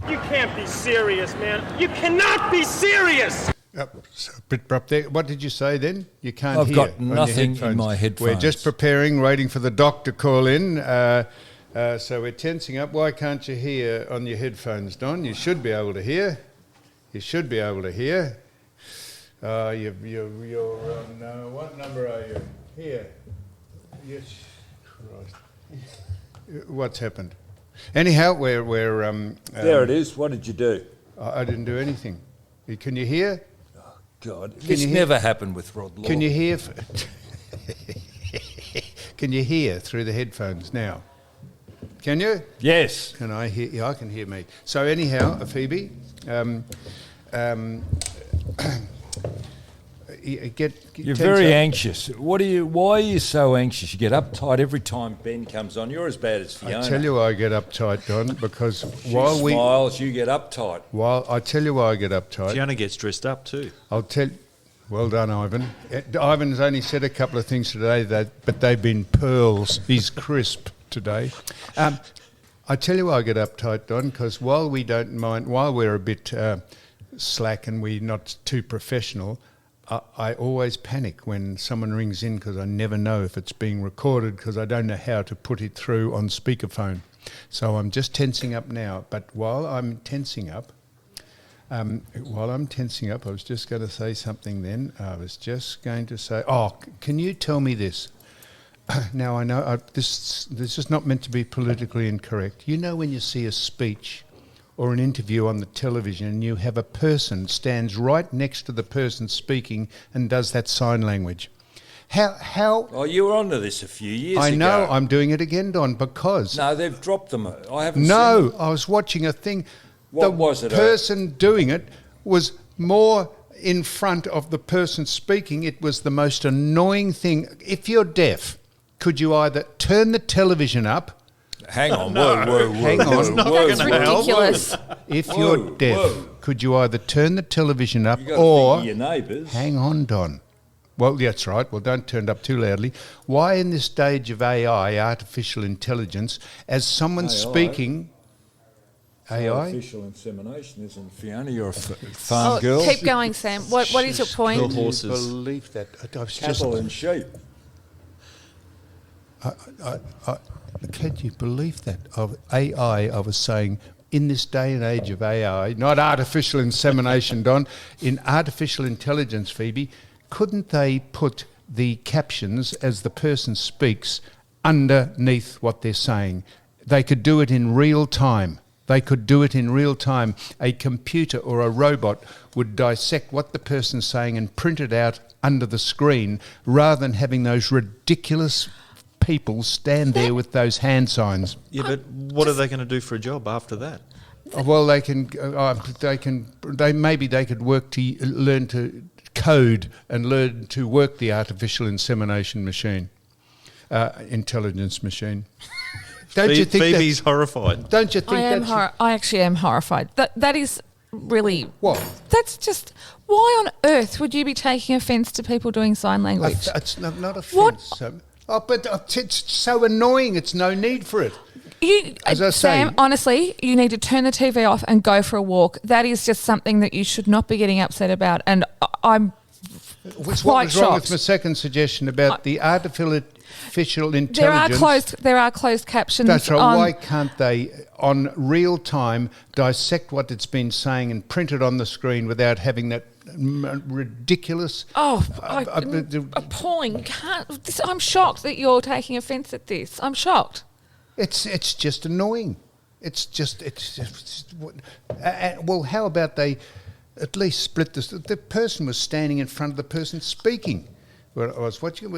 You can't be serious, man. You cannot be serious. A bit abrupt there. What did you say then? You can't hear. I've got nothing in my headphones. We're just preparing, waiting for the doc to call in. So we're tensing up. Why can't you hear on your headphones, Don? You should be able to hear. You should be able to hear. You're on, what number are you? Here. Yes. Christ. What's happened? Anyhow, we're there it is. What did you do? I didn't do anything. Can you hear? Oh, God. This never happened with Rod Law. Can you hear? Can you hear through the headphones now? Can you? Yes. Can I hear? Yeah, I can hear me. So anyhow, Phoebe, You're very anxious. Why are you so anxious? You get uptight every time Ben comes on. You're as bad as Fiona. I tell you why I get uptight, Don, because she smiles, you get uptight. I tell you why I get uptight. Fiona gets dressed up too. Well done, Ivan. Ivan's only said a couple of things today, but they've been pearls. He's crisp today. I tell you why I get uptight, Don, because while we're a bit slack and we're not too professional, I always panic when someone rings in because I never know if it's being recorded because I don't know how to put it through on speakerphone. So I'm just tensing up now. But while I'm tensing up, I was just going to say something then. I was just going to say, can you tell me this? Now, I know this is not meant to be politically incorrect. You know when you see a speech or an interview on the television and you have a person stands right next to the person speaking and does that sign language. How? Oh, you were onto this a few years ago. I know, I'm doing it again, Don, because... No, they've dropped them. I haven't seen them. I was watching a thing. What was it? The person doing it was more in front of the person speaking. It was the most annoying thing. If you're deaf, could you either turn the television up... Hang on, whoa. Hang on. That's ridiculous. If you're deaf, could you either turn the television up or... your neighbours. Hang on, Don. Well, that's right. Well, don't turn it up too loudly. Why in this stage of AI, artificial intelligence, as someone speaking... AI? Artificial insemination, isn't Fiona? You're a farm girl. Keep going, Sam. What is your point? The horses. Can you believe that? Cattle and sheep. Can you believe that? Of AI, I was saying, in this day and age of AI, not artificial insemination, Don, in artificial intelligence, Phoebe, couldn't they put the captions as the person speaks underneath what they're saying? They could do it in real time. A computer or a robot would dissect what the person's saying and print it out under the screen rather than having those ridiculous people stand there with those hand signs. Yeah, but what are they going to do for a job after that? Well, they could work to learn to code and learn to work the artificial insemination machine, intelligence machine. Don't you think Phoebe's horrified? Don't you think I actually am horrified. That is really... What? That's just... Why on earth would you be taking offence to people doing sign language? It's not offence. What? But it's so annoying. It's no need for it. Sam, honestly, you need to turn the TV off and go for a walk. That is just something that you should not be getting upset about. And I'm What was quite shocked. wrong with my second suggestion about the artificial intelligence? There are closed captions. That's right. Why can't they, on real time, dissect what it's been saying and print it on the screen without having that ridiculous... appalling. I'm shocked that you're taking offence at this. I'm shocked. It's just annoying. Well, how about they at least split this? The person was standing in front of the person speaking. Well, I was watching.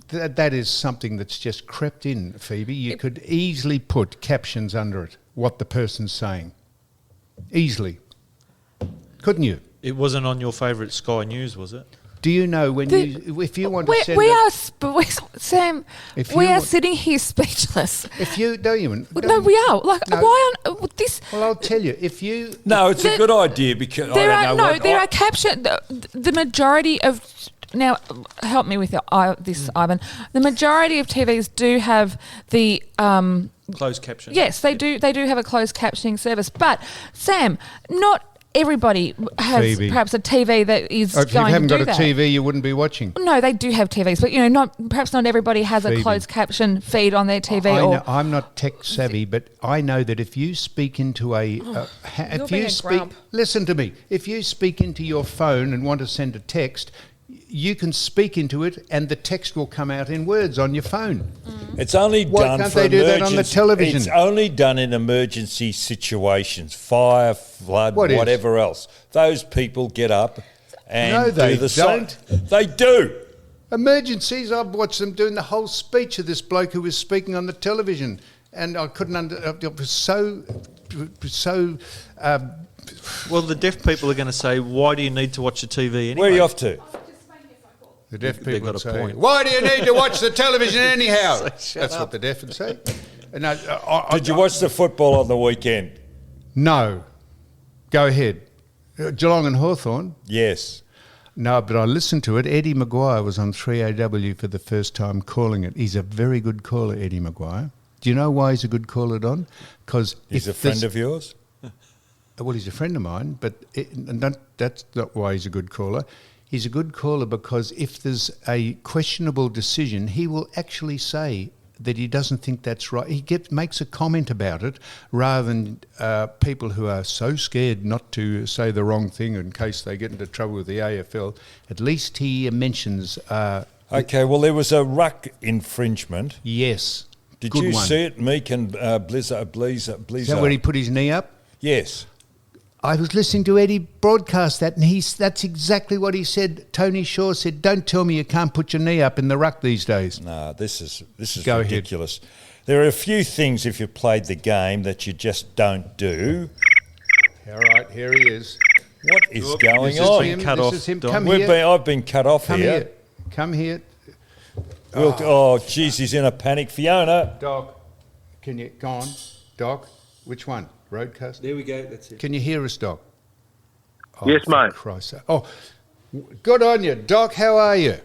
That is something that's just crept in, Phoebe. You could easily put captions under it, what the person's saying. Easily. Couldn't you? It wasn't on your favourite Sky News, was it? Do you know if you want to send... Sam, we are sitting here speechless. No, we are. Why on this... Well, I'll tell you, if you... No, it's a good idea because there are captions... The majority of... Now, help me with this, Ivan. The majority of TVs do have the Closed caption. Yes, they do. They do have a closed captioning service. But Sam, not everybody has Phoebe. perhaps a TV that is If you going haven't to do got a that. TV, you wouldn't be watching. No, they do have TVs, but perhaps not everybody has a Phoebe. closed caption feed on their TV. I'm not tech savvy, but I know that if you speak into listen to me. If you speak into your phone and want to send a text, you can speak into it, and the text will come out in words on your phone. It's only Why done can't for they do that on the emergency- television? It's only done in emergency situations, fire, flood, What is? whatever else. Those people get up and No, they do the don't. same. They do. Emergencies, I've watched them doing the whole speech of this bloke who was speaking on the television, and I couldn't it was so Well, the deaf people are going to say, why do you need to watch the TV anyway? Where are you off to? the deaf They've people got would a say, point. why do you need to watch the television anyhow? That's what the deaf would say. And Did you watch the football on the weekend? No. Go ahead. Geelong and Hawthorn? Yes. No, but I listened to it. Eddie Maguire was on 3AW for the first time calling it. He's a very good caller, Eddie Maguire. Do you know why he's a good caller, Don? Because He's a friend of yours? Well, he's a friend of mine, but that's not why he's a good caller. He's a good caller because if there's a questionable decision, he will actually say that he doesn't think that's right. He makes a comment about it rather than people who are so scared not to say the wrong thing in case they get into trouble with the AFL. At least he mentions... Okay, well, there was a ruck infringement. yes. Did Good you one. see it? Meek and Bleaser. Is that where he put his knee up? Yes. I was listening to Eddie broadcast that, and that's exactly what he said. Tony Shaw said, "Don't tell me you can't put your knee up in the ruck these days." No, this is Go ahead. ridiculous. There are a few things, if you played the game, that you just don't do. All right, here he is. What is Look, going this is on? him. Cut This off, is him. Don. Come here. I've been cut off Come here. here. Come here. Oh, geez, he's in a panic. Fiona. Doc, can you go on? Doc, which one? Roadcast? There we go, that's it. Can you hear us, Doc? Oh, Yes, for mate. Christ's sake. Oh, good on you, Doc. How are you?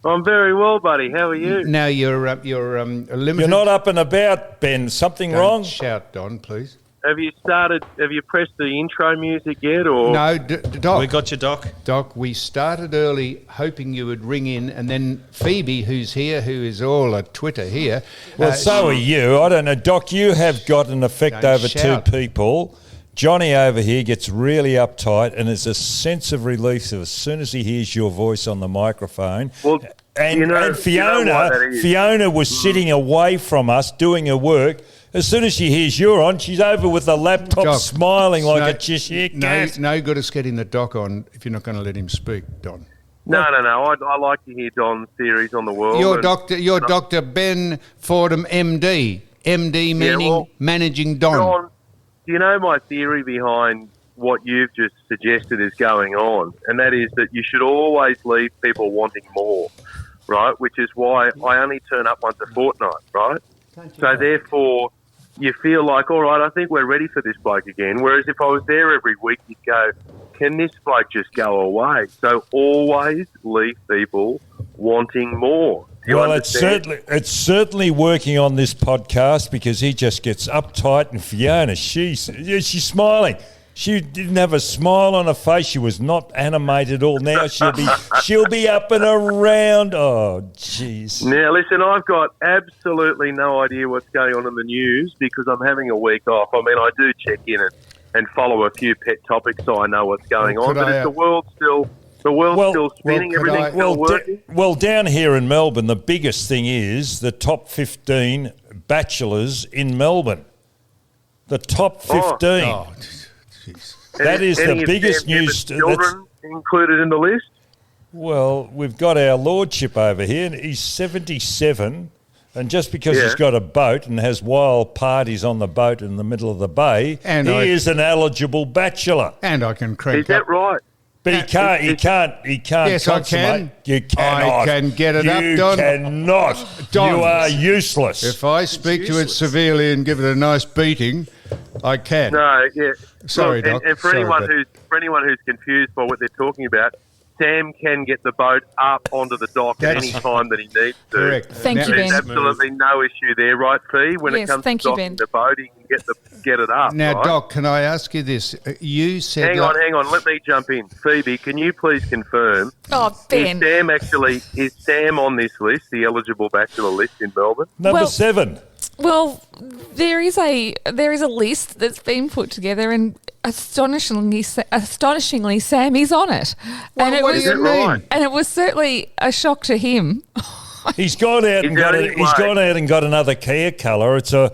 I'm very well, buddy. How are you? Now you're limited. You're not up and about, Ben. Something Don't wrong? shout, Don, please. Have you pressed the intro music yet? Or No, Doc. We got you, Doc. Doc, we started early hoping you would ring in, and then Phoebe, who's here, who is all a Twitter here. Well, so are you. I don't know. Doc, you have got an effect Don't over shout. two people. Johnny over here gets really uptight, and there's a sense of relief as soon as he hears your voice on the microphone. Well, and, you know and Fiona, what that is. Fiona was sitting away from us doing her work. As soon as she hears you're on, she's over with the laptop Doc, smiling like no- a Cheshire No, cat. no good us getting the Doc on if you're not going to let him speak, Don. no. I like to hear Don's theories on the world. You're Dr. Ben Fordham, MD. MD meaning well, managing Don. Don, do you know my theory behind what you've just suggested is going on? And that is that you should always leave people wanting more, right? Which is why I only turn up once a fortnight, right? So therefore, you feel like, all right, I think we're ready for this bloke again. Whereas if I was there every week, you'd go, can this bloke just go away? So always leave people wanting more. Do you Well, understand? it's certainly working on this podcast because he just gets uptight, and Fiona, she's smiling. She didn't have a smile on her face. She was not animated all. Now she'll be up and around. Oh, jeez. Now, listen, I've got absolutely no idea what's going on in the news because I'm having a week off. I mean, I do check in and follow a few pet topics so I know what's going Well, on. could But I, is the world still spinning? could Everything's I- still working? Well, down here in Melbourne, the biggest thing is the top 15 bachelors in Melbourne. The top 15. Oh, jeez. That is the Any of biggest Sam news. Newman's children included in the list? Well, we've got our lordship over here, and he's 77. And just because Yeah. he's got a boat and has wild parties on the boat in the middle of the bay, And he I- is an eligible bachelor. And I can crank Is that up. right? But he can't. Yes, I consummate. can. You cannot. I can get it up, Don. You cannot. Don. You are useless. If I speak to it severely and give it a nice beating, I can. No, yeah. Sorry, Look, Doc. And for Sorry, anyone but- who's confused by what they're talking about, Sam can get the boat up onto the dock at any time that he needs to. Correct. Thank you, There's Ben. absolutely no issue there, right, Fee? When Yes, it comes thank to you, docking Ben. the boat, he can get it up. Now, right? Doc, can I ask you this? You said... Hang on. Let me jump in. Phoebe, can you please confirm, Oh, Ben. is Sam on this list, the eligible bachelor list in Melbourne? Number Well- 7. Well, there is a list that's been put together, and astonishingly, Sam is on it. And what do you mean? right? And it was certainly a shock to him. He's gone out and Is got there a, any he's way- gone out and got another Kia colour. It's a,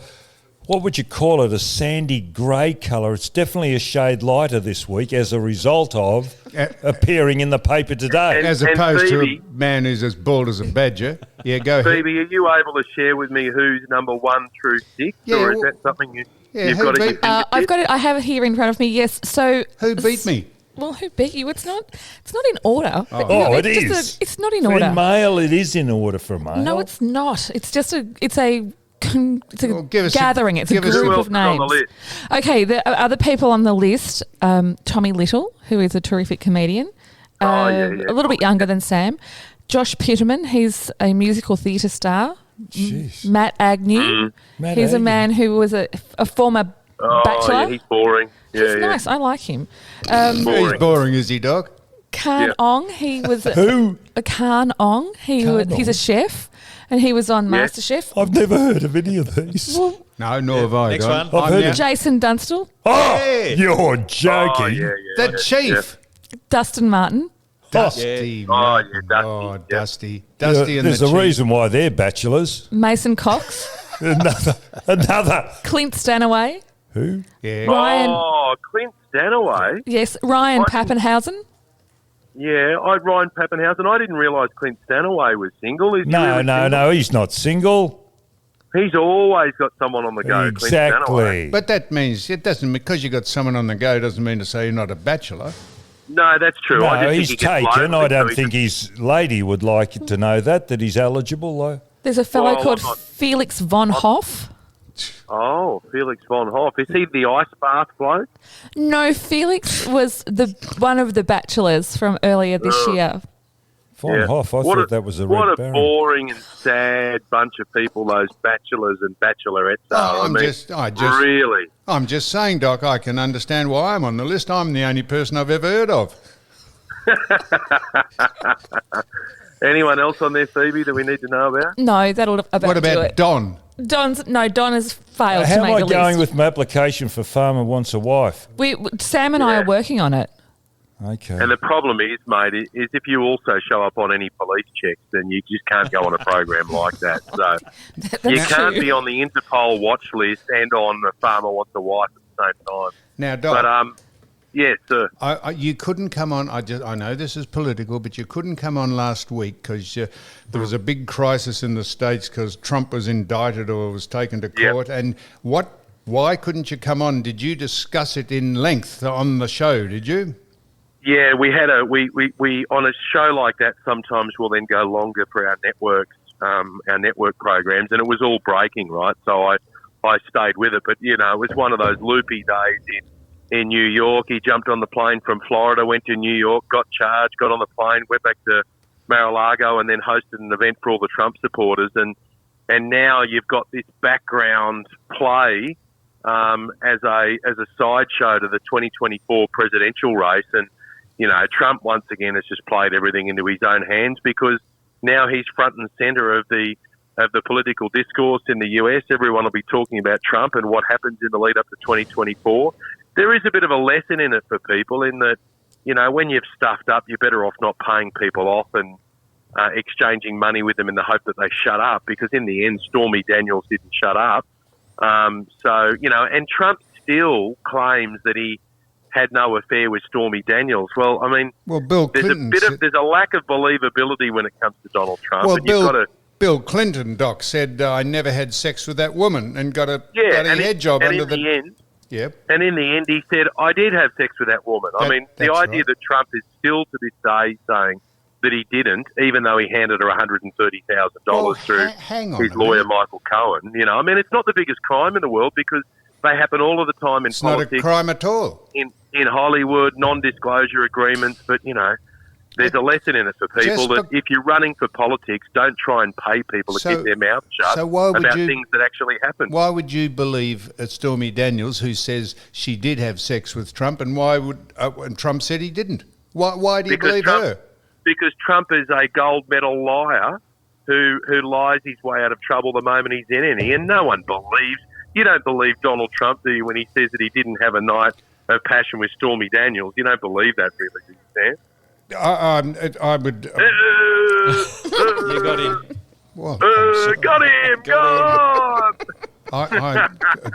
what would you call it? A sandy grey colour. It's definitely a shade lighter this week as a result of appearing in the paper today. As And opposed to Phoebe- a man who's as bald as a badger. Yeah, go ahead. Phoebe, are you able to share with me who's number 1 through 6, Yeah, or is well- that something you've who got at your beat- fingertips? I've got it. I have it here in front of me. Yes. So Who beat me? Well, who beat you? It's not in order. But Oh, it's it just is. it's not in For order. male, it is in order for male. No, it's not. It's just a Well, give us a- gathering. It's a give us group Who else of is on names. the list? Okay, the other people on the list: Tommy Little, who is a terrific comedian, yeah. a little bit younger than Sam. Josh Pitterman, he's a musical theatre star. Jeez. Matt Agnew, Matt he's a Agnew. man who was a former Oh, bachelor. yeah, he's boring. Yeah, He's yeah. nice. I like him. He's Boring. boring, is he, Doc? Khan Yeah. Ong, he was Who? a Khan Ong. He's Ong. a chef, and he was on Yes. MasterChef. I've never heard of any of these. Well, No, nor have I. Next Don. one. I've heard now- of- Jason Dunstall, Oh, Yeah. you're joking. Oh, yeah, yeah. The chief. Dustin Martin. Dusty. Oh, man. yeah, Dusty, Oh, yeah. Dusty. Dusty and There's the a chief. reason why they're bachelors. Mason Cox, Another. Clint Stanaway, Who? Yeah. Ryan. Oh, Clint Stanaway. Yes, Ryan Pappenhausen. Yeah, Ryan Pappenhausen. I didn't realise Clint Stanaway was single. Is he No, really no, single? no. He's not single. He's always got someone on the go. Clint Stanaway. Exactly. But that means it doesn't, because you got someone on the go doesn't mean to say you're not a bachelor. No, that's true. I No, just he's think he gets taken. lonely, I don't so he think his lady would like to know that he's eligible, though. There's a fellow Well, called I'm not- Felix von Hoff. Oh, Felix von Hoff. Is he the ice bath bloke? No, Felix was one of the bachelors from earlier this year. Von Hoff, I What thought that was a What Red a Baron. boring and sad bunch of people those bachelors and bachelorettes are. Oh, Really? I'm just saying, Doc, I can understand why I'm on the list. I'm the only person I've ever heard of. Anyone else on there, Phoebe, that we need to know about? No, that'll about What do about it. Don? Don has failed How to am make I the going list. with my application for Farmer Wants a Wife? Sam and I Yeah. are working on it. Okay. And the problem is, mate, is if you also show up on any police checks, then you just can't go on a program like that. So That's you can't true. be on the Interpol watch list and on the Farmer Wants a Wife at the same time. Now, Doc, But yes, sir. you couldn't come on. I know this is political, but you couldn't come on last week because there was a big crisis in the States because Trump was indicted or was taken to Yep. court. And why couldn't you come on? Did you discuss it in length on the show? Did you? Yeah, we had we on a show like that. Sometimes we'll then go longer for our networks, our network programs, and it was all breaking, right? So I stayed with it, but it was one of those loopy days in New York. He jumped on the plane from Florida, went to New York, got charged, got on the plane, went back to Mar-a-Lago, and then hosted an event for all the Trump supporters. And now you've got this background play as a sideshow to the 2024 presidential race. And Trump once again has just played everything into his own hands because now he's front and centre of the political discourse in the US. Everyone will be talking about Trump and what happens in the lead up to 2024. There is a bit of a lesson in it for people in that, when you've stuffed up, you're better off not paying people off and exchanging money with them in the hope that they shut up, because in the end, Stormy Daniels didn't shut up. And Trump still claims that he had no affair with Stormy Daniels. Well, I mean, Bill Clinton. there's a lack of believability when it comes to Donald Trump. Well, and you've got to, Bill Clinton, Doc, said I never had sex with that woman and got a and head job and under in the end. Yep. And in the end, he said, I did have sex with that woman. I mean, the that's idea right. that Trump is still to this day saying that he didn't, even though he handed her $130,000 Well, through hang on his a lawyer, minute. Michael Cohen. I mean, it's not the biggest crime in the world because they happen all of the time in It's not a politics, crime at all. in Hollywood, non-disclosure agreements. But, There's a lesson in it for people that if you're running for politics, don't try and pay people to keep their mouth shut about things that actually happen. Why would you believe Stormy Daniels, who says she did have sex with Trump, and why would and Trump said he didn't? Why do you believe her? Because Trump is a gold medal liar who lies his way out of trouble the moment he's in any, and no one believes. You don't believe Donald Trump, do you, when he says that he didn't have a night of passion with Stormy Daniels? You don't believe that, really, do you, Sam? I would. You got him. Well, got him! God!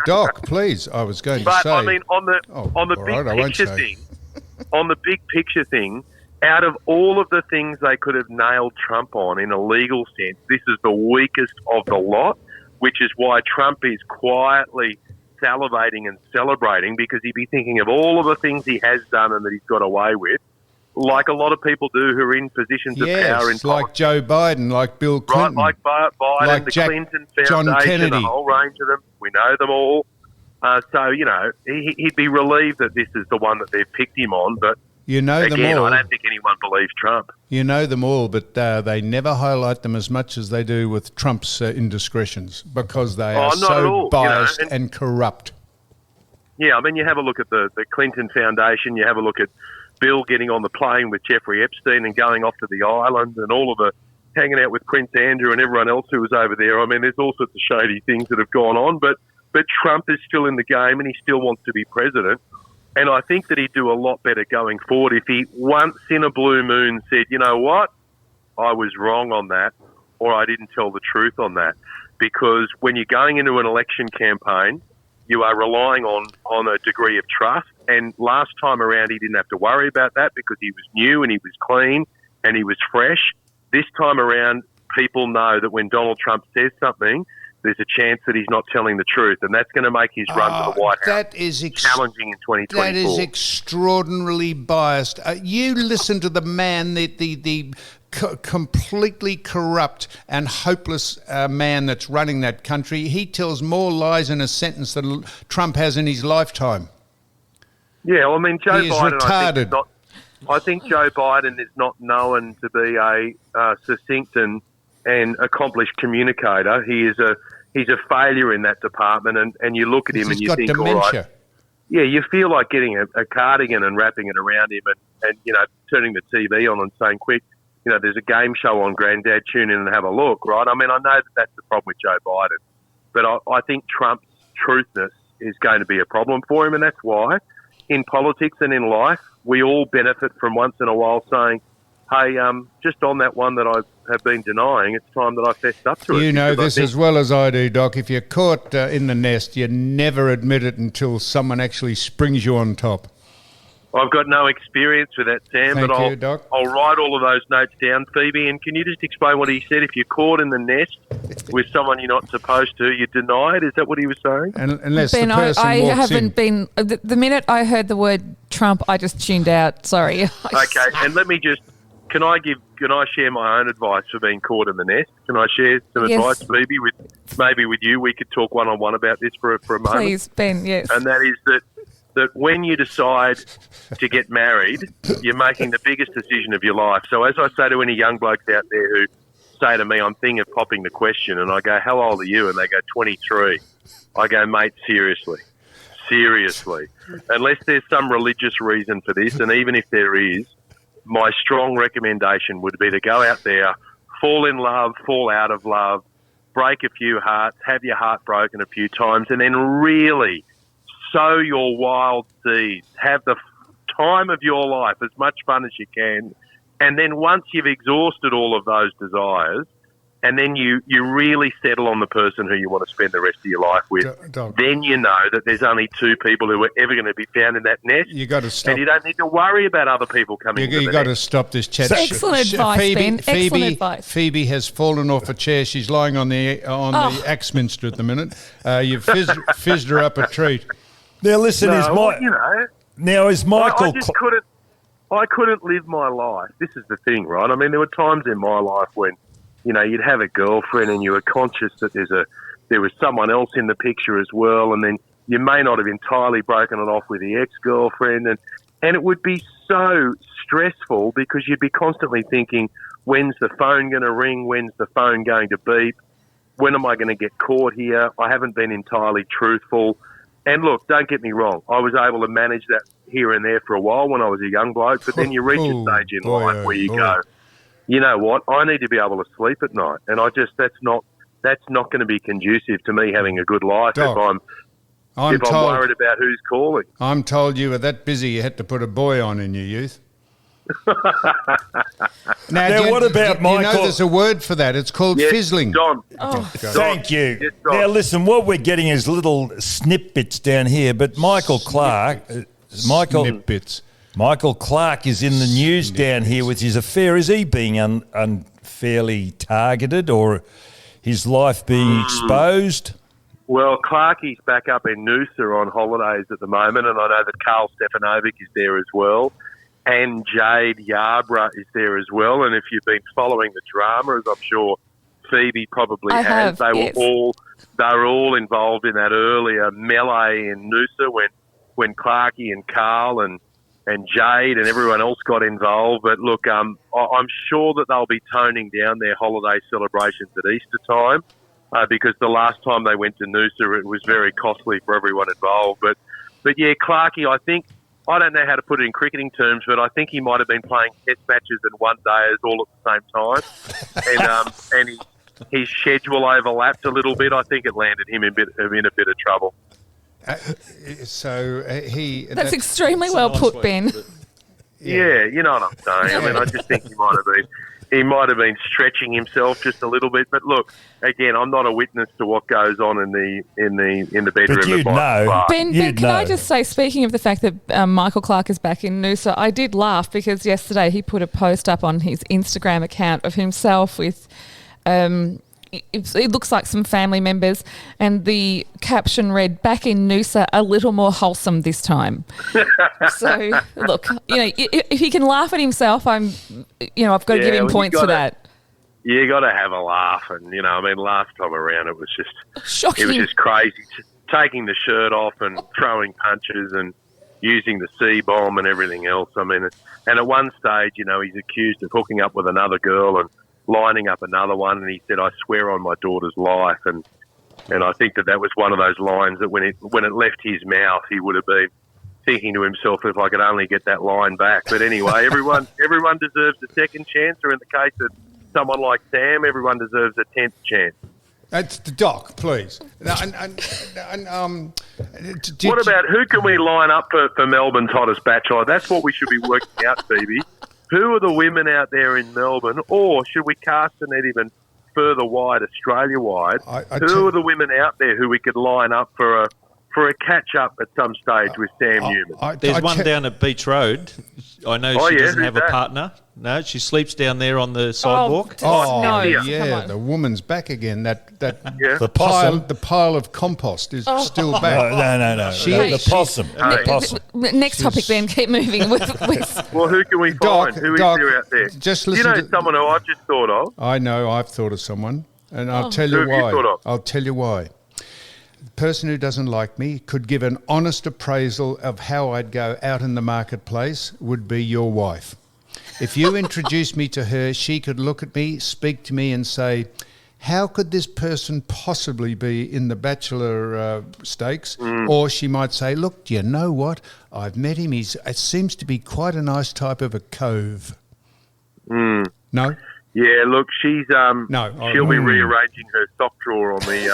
Doc, please. I was going to say. But I mean, on the big picture thing, out of all of the things they could have nailed Trump on in a legal sense, this is the weakest of the lot, which is why Trump is quietly salivating and celebrating, because he'd be thinking of all of the things he has done and that he's got away with, like a lot of people do who are in positions of power in politics. Like Joe Biden, like Bill Clinton. Right, like Biden, like the John Clinton Foundation, Kennedy. a whole range of them. We know them all. So, he'd be relieved that this is the one that they've picked him on, but you know again, them all. I don't think anyone believes Trump. You know them all, but they never highlight them as much as they do with Trump's indiscretions, because they are so biased and corrupt. Yeah, I mean, you have a look at the Clinton Foundation, you have a look at Bill getting on the plane with Jeffrey Epstein and going off to the island, and all of the hanging out with Prince Andrew and everyone else who was over there. I mean, there's all sorts of shady things that have gone on, but Trump is still in the game and he still wants to be president. And I think that he'd do a lot better going forward if he once in a blue moon said, you know what, I was wrong on that, or I didn't tell the truth on that. Because when you're going into an election campaign, you are relying on a degree of trust. And last time around, he didn't have to worry about that because he was new and he was clean and he was fresh. This time around, people know that when Donald Trump says something, there's a chance that he's not telling the truth, and that's going to make his run to the White House challenging in 2024. That is extraordinarily biased. You listen to the man, the completely corrupt and hopeless man that's running that country. He tells more lies in a sentence than Trump has in his lifetime. Yeah, well, I mean, Joe He is Biden, retarded. I think Joe Biden is not known to be a succinct and accomplished communicator. He's a failure in that department, and you look at him and you think, dementia. all right, yeah, you feel like getting a cardigan and wrapping it around him and turning the TV on and saying, quick, there's a game show on, Granddad, tune in and have a look, right? I mean, I know that's the problem with Joe Biden, but I think Trump's truthness is going to be a problem for him, and that's why in politics and in life, we all benefit from once in a while saying, hey, just on that one that I have been denying, it's time that I fessed up to it. You know this as well as I do, Doc. If you're caught in the nest, you never admit it until someone actually springs you on top. I've got no experience with that, Sam, Thank but you, Doc. I'll write all of those notes down, Phoebe. And can you just explain what he said? If you're caught in the nest with someone you're not supposed to, you deny it. Is that what he was saying? And unless Ben, the person I walks haven't in. been. The minute I heard the word Trump, I just tuned out. Sorry. Okay, and let me just. Can I share my own advice for being caught in the nest? Can I share some advice, Phoebe, with you? We could talk one-on-one about this for a moment. Please, Ben, yes. And that is that when you decide to get married, you're making the biggest decision of your life. So as I say to any young blokes out there who say to me, I'm thinking of popping the question, and I go, how old are you? And they go, 23. I go, mate, seriously. Unless there's some religious reason for this, and even if there is, my strong recommendation would be to go out there, fall in love, fall out of love, break a few hearts, have your heart broken a few times, and then really sow your wild seeds. Have the time of your life, as much fun as you can. And then once you've exhausted all of those desires, and then you really settle on the person who you want to spend the rest of your life with, then you know that there's only two people who are ever going to be found in that nest. You got to stop. And you don't need to worry about other people coming into the nest. You got to stop this chat. Excellent advice, Ben. Excellent advice. Phoebe has fallen off a chair. She's lying on the Axminster at the minute. You've fizzed her up a treat. Now listen, is Michael? I couldn't live my life. This is the thing, right? I mean, there were times in my life when, you'd have a girlfriend and you were conscious that there was someone else in the picture as well, and then you may not have entirely broken it off with the ex-girlfriend, And it would be so stressful because you'd be constantly thinking, when's the phone going to ring? When's the phone going to beep? When am I going to get caught here? I haven't been entirely truthful. And look, don't get me wrong. I was able to manage that here and there for a while when I was a young bloke, but then you reach a stage in life where you go, you know what? I need to be able to sleep at night. And that's not going to be conducive to me having a good life Doc, if I'm worried about who's calling. I'm told you were that busy you had to put a boy on in your youth. Now, what about Michael? Michael? You know there's a word for that. It's called fizzling. Don. Thank you. Yes, Don. Now, listen, what we're getting is little snippets down here, but Michael Clark... Snippets. Michael Clark is in the news down here with his affair. Is he being unfairly targeted or his life being exposed? Well, Clarkie's back up in Noosa on holidays at the moment, and I know that Carl Stefanovic is there as well, and Jade Yarborough is there as well. And if you've been following the drama, as I'm sure Phoebe probably has, they were all involved in that earlier melee in Noosa when Clarkie and Carl and Jade and everyone else got involved. But look, I'm sure that they'll be toning down their holiday celebrations at Easter time because the last time they went to Noosa, it was very costly for everyone involved. But yeah, Clarkie, I don't know how to put it in cricketing terms, but I think he might have been playing test matches and one dayers all at the same time. And his schedule overlapped a little bit. I think it landed him in a bit of trouble. That's extremely well put, Ben. Yeah, you know what I'm saying. I mean, I just think he might have been stretching himself just a little bit. But look, again, I'm not a witness to what goes on in the bedroom. But you'd know. Ben, can I just say, speaking of the fact that Michael Clark is back in Noosa, I did laugh because yesterday he put a post up on his Instagram account of himself with. It looks like some family members, and the caption read, "Back in Noosa, a little more wholesome this time." So, look, if he can laugh at himself, I've got to give him points for that. You got to have a laugh, and last time around it was just shocking. It was just crazy, taking the shirt off and throwing punches and using the C-bomb and everything else. I mean, and at one stage, he's accused of hooking up with another girl and lining up another one, and he said, "I swear on my daughter's life," and I think that was one of those lines that when it left his mouth, he would have been thinking to himself, if I could only get that line back. But anyway, everyone deserves a second chance, or in the case of someone like Sam, everyone deserves a 10th chance. That's the Doc, please. What about who can we line up for Melbourne's hottest bachelor? That's what we should be working out, Phoebe. Who are the women out there in Melbourne, or should we cast the net even further wide, Australia-wide? Who are the women out there who we could line up for a catch-up at some stage with Sam Newman? There's one down at Beach Road. I know she doesn't have a partner. No, she sleeps down there on the sidewalk. No, yeah, the woman's back again. The possum. The pile of compost is still back. No. The possum. The possum. Next topic, then. Keep moving with. Well, who can we find? Who is there out there? Just listen. You know someone who I've just thought of. I know. I've thought of someone, and I'll tell you Who have why. you thought of? I'll tell you why. The person who doesn't like me could give an honest appraisal of how I'd go out in the marketplace would be your wife. If you introduced me to her, she could look at me, speak to me and say, how could this person possibly be in the Bachelor stakes? Or she might say, look, do you know what? I've met him. It seems to be quite a nice type of a cove. No? Yeah, look, she'll be rearranging her sock drawer on the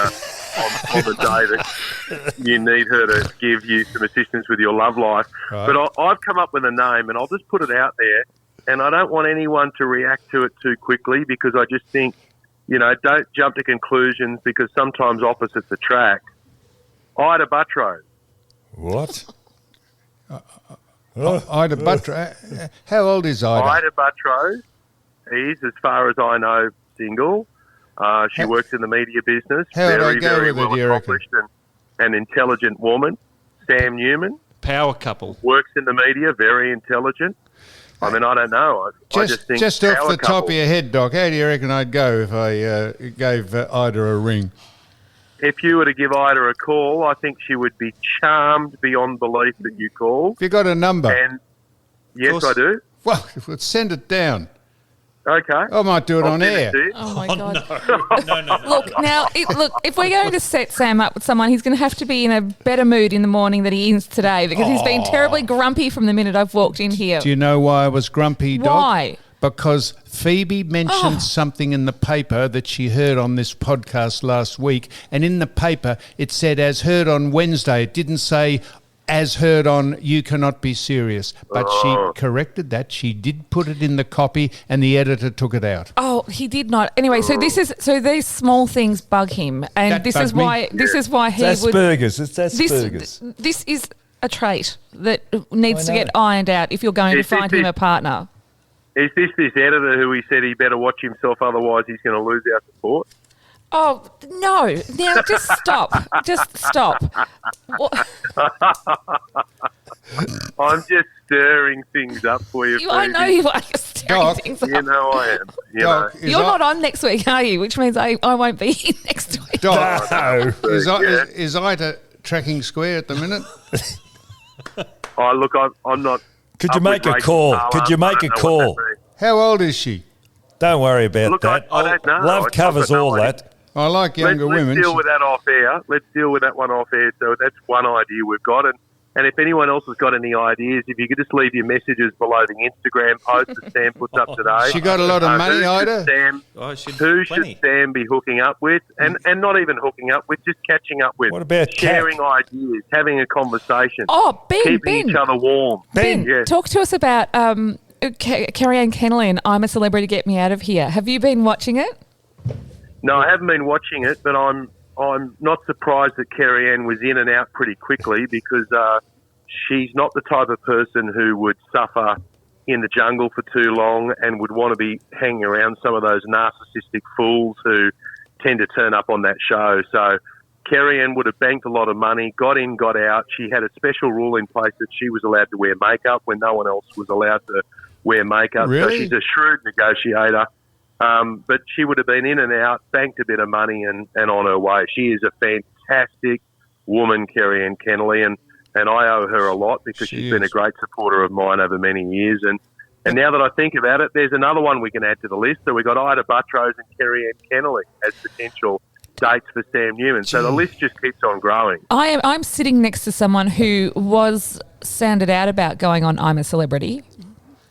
on the day that you need her to give you some assistance with your love life. Right. But I've come up with a name, and I'll just put it out there, and I don't want anyone to react to it too quickly because I just think, don't jump to conclusions because sometimes opposites attract. Ida Buttrose. What? Ida Buttrose. How old is Ida? Ida Buttrose. He's, as far as I know, single. She works in the media business. Very well accomplished and intelligent woman. Sam Newman. Power couple. Works in the media, very intelligent. I mean, I don't know. I just think just off the top of your head, Doc, how do you reckon I'd go if I gave Ida a ring? If you were to give Ida a call, I think she would be charmed beyond belief that you called. Have you got a number? And Yes, I do. Well, send it down. Okay. I might do it I'll on send it air. to you. Oh my God. No. Look, now, if we're going to set Sam up with someone, he's going to have to be in a better mood in the morning than he is today because he's been terribly grumpy from the minute I've walked in here. Do you know why I was grumpy, Doc? Why? Because Phoebe mentioned something in the paper that she heard on this podcast last week, and in the paper it said as heard on Wednesday. It didn't say as heard on You Cannot Be Serious, but she corrected that. She did put it in the copy, and the editor took it out. Oh, he did not. Anyway, so these small things bug him, and That this bugged is me. why he It's would. Asperger's. It's Asperger's. This is a trait that needs to get ironed out if you're going to find him a partner. Is this editor who he said he better watch himself, otherwise he's going to lose our support? Oh, no. Now, just stop. Just stop. I'm just stirring things up for you. I know you are. You're stirring Doc, things up. You know I am. Doc, You're not on next week, are you? Which means I won't be in next week. Doc, No. is Ida tracking square at the minute? Oh, look, I'm not. Could you up make with a Rachel call? Taylor. Could you I make don't a know call? what that means. How old is she? Don't worry about Look, that. I don't know. Love I've covers got no all idea. that. I like younger Let's women. deal with that off air. Let's deal with that one off air. So that's one idea we've got. And if anyone else has got any ideas, if you could just leave your messages below the Instagram post that Sam puts up today. She got a lot of money, Ida? Who should Sam be hooking up with? And not even hooking up with, just catching up with. What about sharing ideas, having a conversation. Oh, Ben, keeping each other warm. Ben, Yes. talk to us about Carrie-Anne Kennelly and I'm a Celebrity, Get Me Out of Here. Have you been watching it? No, I haven't been watching it, but I'm not surprised that Carrie Ann was in and out pretty quickly because she's not the type of person who would suffer in the jungle for too long and would want to be hanging around some of those narcissistic fools who tend to turn up on that show. So Carrie Ann would have banked a lot of money, got in, got out. She had a special rule in place that she was allowed to wear makeup when no one else was allowed to wear makeup. Really? So she's a shrewd negotiator. But she would have been in and out, banked a bit of money and on her way. She is a fantastic woman, Carrie Ann Kennelly, and I owe her a lot because she's been a great supporter of mine over many years. And now that I think about it, there's another one we can add to the list. So we've got Ida Buttrose and Carrie Ann Kennelly as potential dates for Sam Newman. So the list just keeps on growing. I'm sitting next to someone who was sounded out about going on I'm a Celebrity.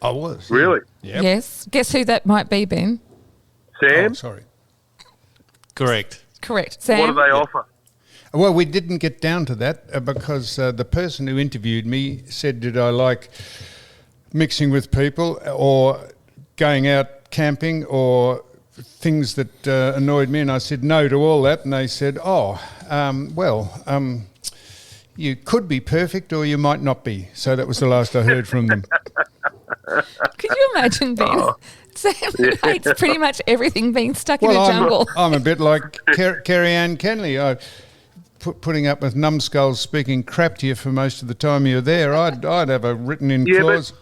I was. Really? Yep. Yes. Guess who that might be, Ben? Sam? Oh, sorry. Correct. Correct. Sam? What do they offer? Well, we didn't get down to that because the person who interviewed me said, did I like mixing with people or going out camping or things that annoyed me? And I said no to all that. And they said, you could be perfect or you might not be. So that was the last I heard from them. Could you imagine, Ben? Sam hates pretty much everything being stuck in a Well, jungle. I'm a bit like Carrie-Anne Kennelly. Putting up with numbskulls speaking crap to you for most of the time you're there. I'd have a written-in clause.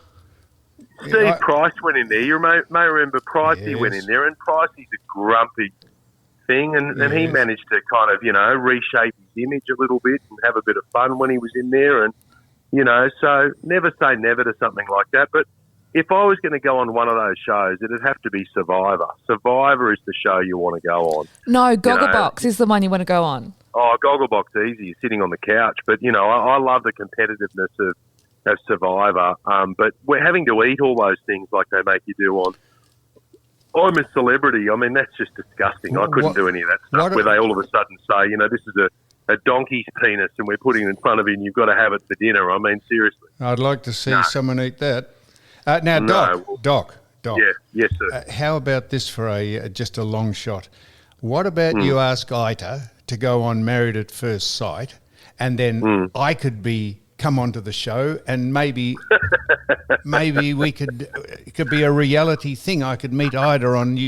Steve Price went in there. You may remember Pricey went in there, and Pricey's a grumpy thing, and he managed to kind of, reshape his image a little bit and have a bit of fun when he was in there. And, so never say never to something like that. But if I was going to go on one of those shows, it'd have to be Survivor. Survivor is the show you want to go on. No, Gogglebox is the one you want to go on. Oh, Gogglebox easy, sitting on the couch. But, I love the competitiveness of Survivor. But we're having to eat all those things like they make you do on I'm a Celebrity. I mean, that's just disgusting. I couldn't do any of that stuff where they all of a sudden say, this is a donkey's penis and we're putting it in front of you and you've got to have it for dinner. I mean, seriously. I'd like to see someone eat that. Now, Doc. Yeah, yes, sir. How about this for just a long shot? What about you ask Ita to go on Married at First Sight, and then I could come onto the show, and maybe we could it could be a reality thing. I could meet Ida on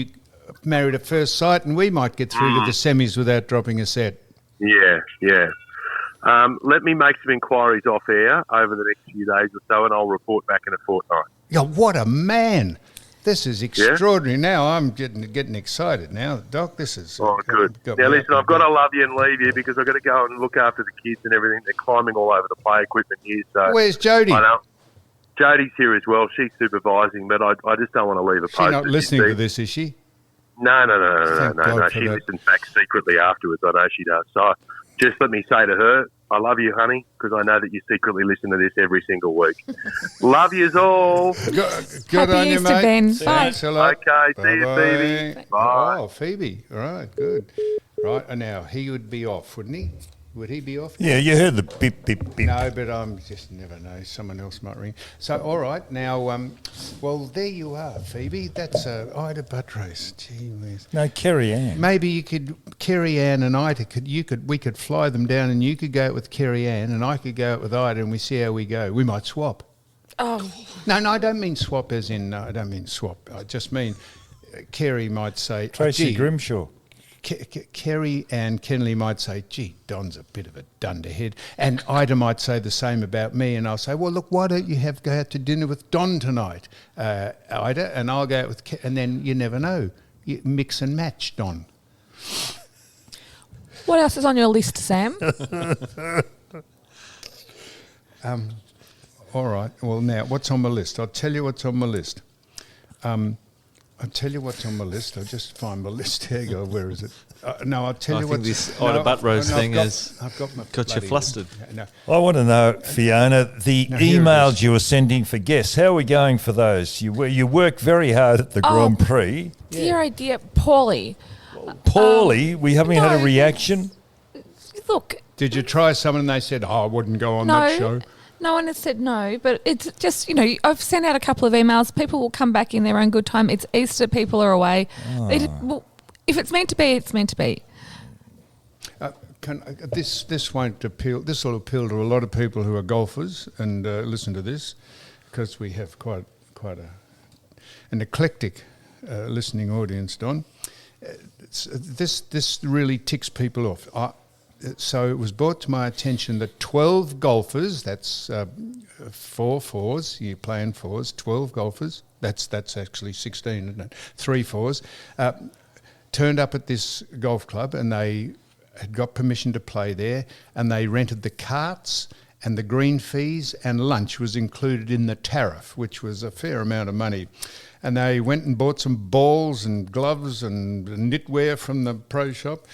Married at First Sight, and we might get through to the semis without dropping a set. Yeah. Let me make some inquiries off air over the next few days or so, and I'll report back in a fortnight. Yeah, what a man! This is extraordinary. Now I'm getting excited now, Doc. This is good. Now listen, I've got to love you and leave you because I've got to go and look after the kids and everything. They're climbing all over the play equipment here. So where's Jody? I know. Jodie's here as well. She's supervising, but I just don't want to leave a post. She's not listening to this, is she? No. Thank God She for that. listens back secretly afterwards. I know she does. So just let me say to her, I love you, honey, because I know that you secretly listen to this every single week. Love yous all. Good Happy on you, Easter, mate. Ben. Bye. Thanks a lot. Okay, see you, Bye-bye. Phoebe. Bye. Oh, Phoebe. All right, good. Right, and now he would be off, wouldn't he? Would he be off? Yeah, you heard the beep, beep, beep. No, but I'm just never know. Someone else might ring. So, all right, now, well, there you are, Phoebe. That's Ida butt race. Gee whiz. No, Kerry Ann. Maybe you could, Kerry Ann and Ida we could fly them down, and you could go out with Kerry Ann, and I could go out with Ida, and we see how we go. We might swap. Oh, No, I don't mean swap as in. No, I don't mean swap. I just mean Kerry might say, Tracy "Gee, Grimshaw. Kerry and Kenley might say, gee, Don's a bit of a dunderhead. And Ida might say the same about me. And I'll say, well, look, why don't you go out to dinner with Don tonight, Ida? And I'll go out with and then you never know. You mix and match, Don. what else is on your list, Sam? All right. Well, now, what's on my list? I'll tell you what's on my list. I'll tell you what's on my list. I'll just find my list. Here you go. Where is it? No, I'll tell I you think what's... this Ida butt rose thing has I've got my got you bloody- flustered. No. I want to know, Fiona, the Now, here it emails is. you were sending for guests, how are we going for those? You work very hard at the Grand Prix. Dear idea, Paulie. Poorly, we haven't had a no. reaction. Look, Did you try someone and they said, I wouldn't go on no, that show? no one has said no, but it's just, I've sent out a couple of emails. People will come back in their own good time. It's Easter. People are away. Well, if it's meant to be, it's meant to be. This won't appeal. This will appeal to a lot of people who are golfers and listen to this, because we have quite an eclectic listening audience, Don. This really ticks people off. So it was brought to my attention that 12 golfers, that's 4 fours, you play in fours, 12 golfers, that's actually 16, isn't it? 3 fours, turned up at this golf club, and they had got permission to play there, and they rented the carts, and the green fees and lunch was included in the tariff, which was a fair amount of money. And they went and bought some balls and gloves and knitwear from the pro shop.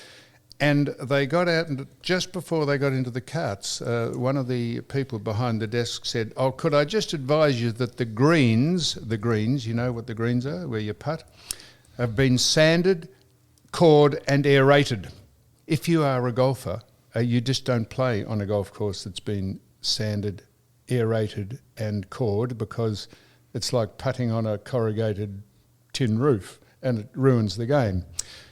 And they got out, and just before they got into the carts, one of the people behind the desk said, "Oh, could I just advise you that the greens, you know what the greens are, where you putt, have been sanded, cored and aerated. If you are a golfer, you just don't play on a golf course that's been sanded, aerated and cored, because it's like putting on a corrugated tin roof and it ruins the game."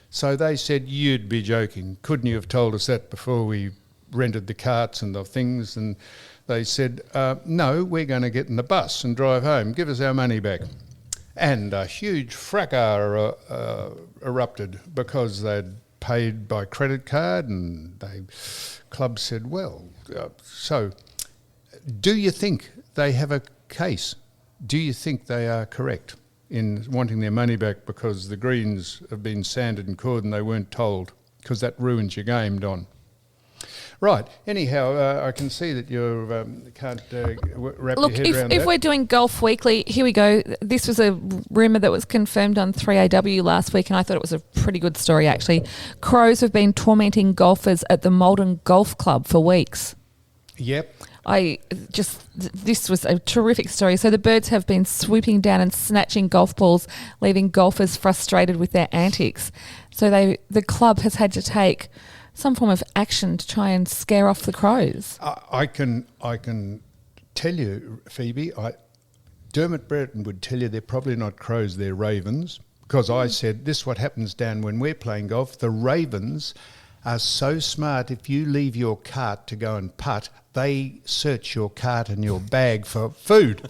So they said, "You'd be joking. Couldn't you have told us that before we rented the carts and the things?" And they said, "No, we're going to get in the bus and drive home. Give us our money back." And a huge fracas erupted because they'd paid by credit card, and the club said, well, so do you think they have a case? Do you think they are correct in wanting their money back because the greens have been sanded and cored and they weren't told? Because that ruins your game, Don. Right. Anyhow, I can see that you can't wrap Look, your head around that. if we're doing Golf Weekly, here we go. This was a rumour that was confirmed on 3AW last week, and I thought it was a pretty good story, actually. Crows have been tormenting golfers at the Malden Golf Club for weeks. Yep. This was a terrific story. So the birds have been swooping down and snatching golf balls, leaving golfers frustrated with their antics. So the club has had to take some form of action to try and scare off the crows. I can tell you, Phoebe, Dermot Brereton would tell you they're probably not crows, they're ravens, because I said this is what happens down when we're playing golf. The ravens are so smart, if you leave your cart to go and putt, they search your cart and your bag for food.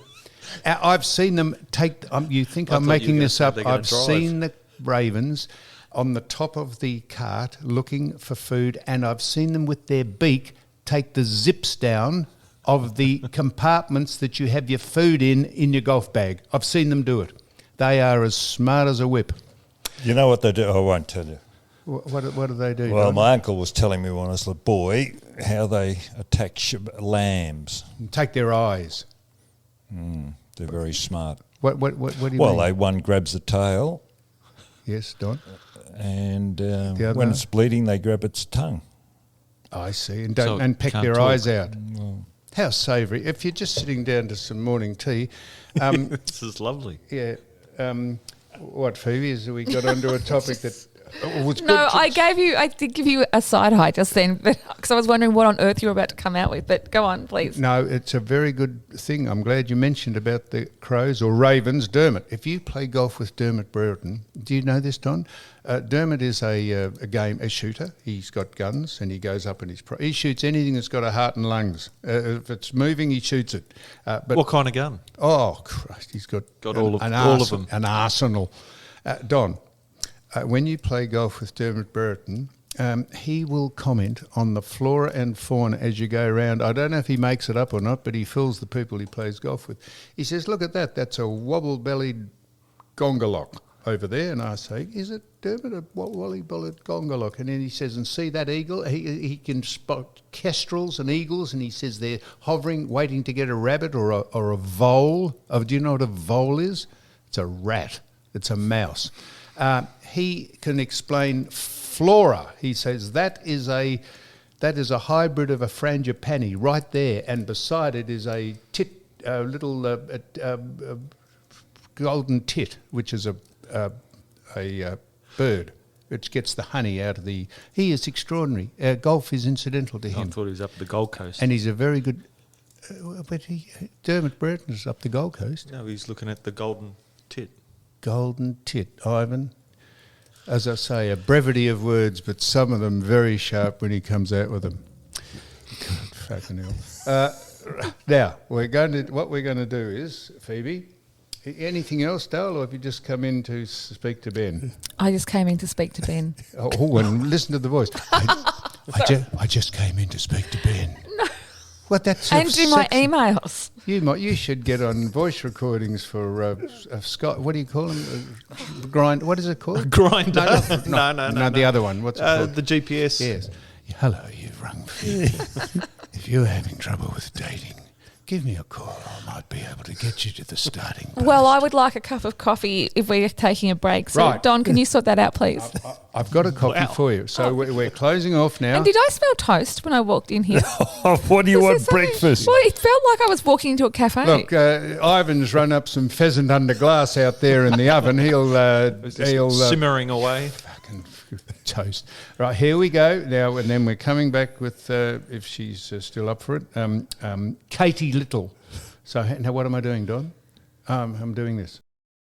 I've seen them take, you think I'm making this up, I've seen the ravens on the top of the cart looking for food, and I've seen them with their beak take the zips down of the compartments that you have your food in your golf bag. I've seen them do it. They are as smart as a whip. You know what they do? I won't tell you. What do they do? Well, Don? my uncle was telling me when I was a boy how they attack lambs. Take their eyes. They're very smart. What do you mean? Well, one grabs the tail, Yes, Don. and other- when it's bleeding, they grab its tongue. I see, and So and peck can't their talk. eyes out. How savoury! If you're just sitting down to some morning tea, This is lovely. yeah. What, Phoebe? Has we got onto a topic that was good? No, I did give you a side eye just then because I was wondering what on earth you were about to come out with. But go on, please. No, it's a very good thing. I'm glad you mentioned about the Crows or Ravens. Dermot, if you play golf with Dermot Brereton, do you know this, Don? Dermot is a shooter. He's got guns and he goes up and he shoots anything that's got a heart and lungs. If it's moving, he shoots it. But What kind of gun? oh Christ, he's got all of them. An arsenal. Don, when you play golf with Dermot Brereton, he will comment on the flora and fauna as you go around. I don't know if he makes it up or not, but he fools the people he plays golf with. He says, look at that, that's a wobble-bellied gongolock over there. And I say, is it, Dermot, a wobble-bellied gongolock? And then he says, and see that eagle? He can spot kestrels and eagles, and he says they're hovering, waiting to get a rabbit or a vole. Do you know what a vole is? It's a rat. It's a mouse. He can explain flora. He says that is a hybrid of a frangipani right there, and beside it is a little golden tit, which is a bird which gets the honey out of the. He is extraordinary. Golf is incidental to I him, thought he was up the Gold Coast. and he's a very good. But Dermot Brereton is up the Gold Coast. No, he's looking at the golden tit. Golden tit, Ivan. As I say, a brevity of words, but some of them very sharp when he comes out with them. God, fucking hell. Now, what we're going to do is, Phoebe, anything else, Dale, or have you just come in to speak to Ben? I just came in to speak to Ben. Oh, and listen to the voice. I just came in to speak to Ben. No. What, that's And do my emails. You should get on voice recordings for Scott. What do you call them? Grind. What is it called? Grinder. No, the other one. What's it called? The GPS. Yes. Hello, you've rung Phoebe. If you're having trouble with dating, give me a call. I might be able to get you to the starting post. Well, I would like a cup of coffee if we're taking a break. So, Right. Don, can you sort that out, please? I've got a copy for you. So we're closing off now. And did I smell toast when I walked in here? What do you Was there want something- breakfast? Well, it felt like I was walking into a cafe. Look, Ivan's run up some pheasant under glass out there in the oven. He'll Simmering away. fucking toast. Right, here we go now, and then we're coming back with if she's still up for it. Katie Little. So now, what am I doing, Don? I'm doing this.